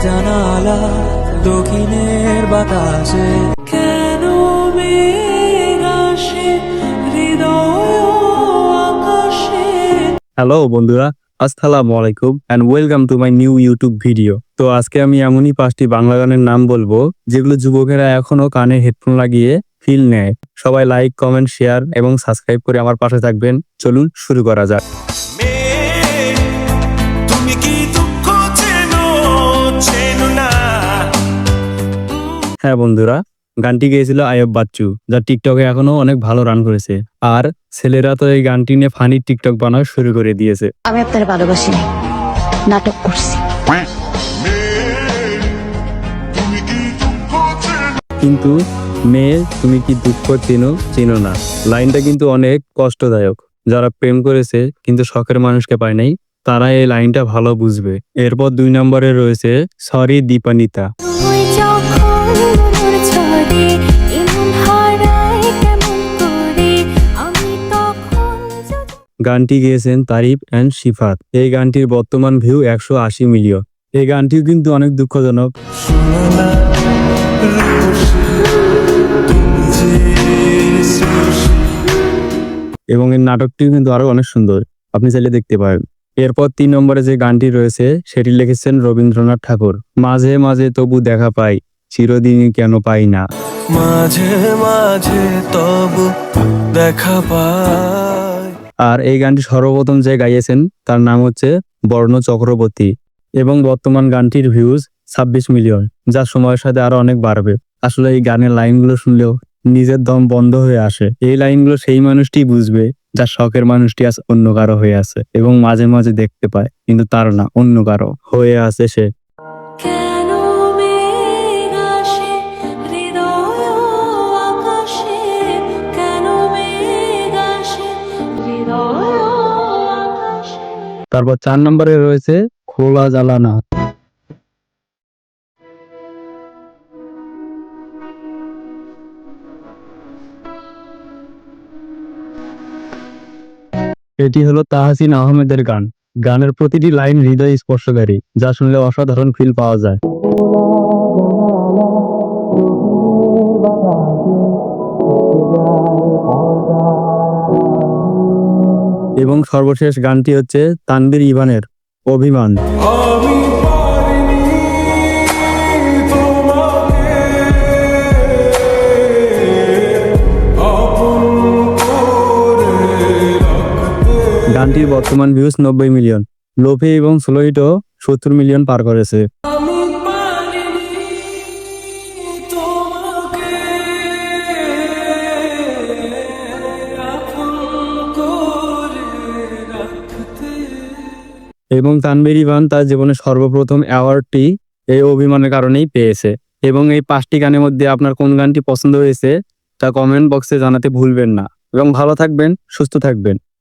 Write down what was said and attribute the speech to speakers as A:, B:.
A: জানালা দক্ষিণের বাতাসে কেন মেঘ আসে হৃদয় আকাশে।
B: হ্যালো বন্ধুরা, আসসালামু আলাইকুম and welcome to my new YouTube video. তো আজকে আমি এমনই 5টি বাংলা গানের নাম বলবো যেগুলো যুবকেরা এখনো কানে হেডফোন লাগিয়ে ফিল নেয়। সবাই লাইক, কমেন্ট, শেয়ার এবং সাবস্ক্রাইব করে আমার পাশে থাকবেন। চলুন শুরু করা যাক।
C: তুমি কি দুঃখ চেনো চেনো না?
B: হ্যাঁ বন্ধুরা, গানটি গেয়েছিল আয়ব বাচ্চু, যা টিকটকে এখনো অনেক ভালো রান করেছে। আর ছেলেরা তো এই গানটি নিয়ে ফানি টিকটক বানানো শুরু করে দিয়েছে।
D: আমি আপনার ভালোবাসি নাই, নাটক করছি।
B: কিন্তু মেয়ে তুমি কি দুঃখ চেনো চেনো না লাইনটা কিন্তু অনেক কষ্টদায়ক। যারা প্রেম করেছে কিন্তু শখের মানুষকে পায় নাই, তারা এই লাইনটা ভালো বুঝবে। এরপর 2 নম্বরে রয়েছে সরি দীপানিতা। গানটি গেয়েছেন তারিফ এন্ড শিফাত। এই গানটির বর্তমান ভিউ 180 মিলিয়ন। এই গানটিও কিন্তু অনেক দুঃখজনক। এবং এর নাটকটিও কিন্তু আরো অনেক সুন্দর, আপনি চাইলে দেখতে পারেন। এরপর 3 নম্বরে যে গানটি রয়েছে সেটি লিখেছেন রবীন্দ্রনাথ ঠাকুর। মাঝে মাঝে তবু দেখা পাই, চিরদিনই কেন পাই না।
C: মাঝে মাঝে তবু দেখা পাই।
B: আর এই গানটি সর্বপ্রথম যে গাইয়েছেন তার নাম হচ্ছে বর্ণ চক্রবর্তী। এবং বর্তমান গানটির ভিউজ 26 মিলিয়ন, যা সময়ের সাথে আরো অনেক বাড়বে। আসলে এই গানের লাইনগুলো শুনলেও নিজের দম বন্ধ হয়ে আসে। এই লাইনগুলো সেই মানুষটি বুঝবে যার শখের মানুষটি আজ অন্য কারো হয়ে আছে এবং মাঝে মাঝে দেখতে পায়, কিন্তু তার না, অন্য কারো হয়ে আছে সে।
A: কেন মেঘ আসে হৃদয় আকাশে, কেন মেঘ আসে হৃদয় আকাশে।
B: তারপর 4 নম্বরে রয়েছে খোলা জ্বালানা। এটি হলো তাহসিন আহমেদের গান। গানের প্রতিটি লাইন হৃদয় স্পর্শকারী, যা শুনলে অসাধারণ ফিল পাওয়া যায়। এবং সর্বশেষ গানটি হচ্ছে তানভীর ইভানের অভিমান।
C: আমি পারিনি তোমাকে আপন করে রাখতে।
B: গানটির বর্তমান ভিউজ 90 মিলিয়ন। লোফি এবং স্লো হিটও 70 মিলিয়ন পার করেছে।
A: আমি পারিনি তোমাকে আপন করে রাখতে।
B: এবং তানভীর ইভান তার জীবনে সর্বপ্রথম অ্যাওয়ার্ডটি এই অভিমানের কারণেই পেয়েছে। এবং এই 5টি গানের মধ্যে আপনার কোন গানটি পছন্দ হয়েছে তা কমেন্ট বক্সে জানাতে ভুলবেন না। এবং ভালো থাকবেন, সুস্থ থাকবেন।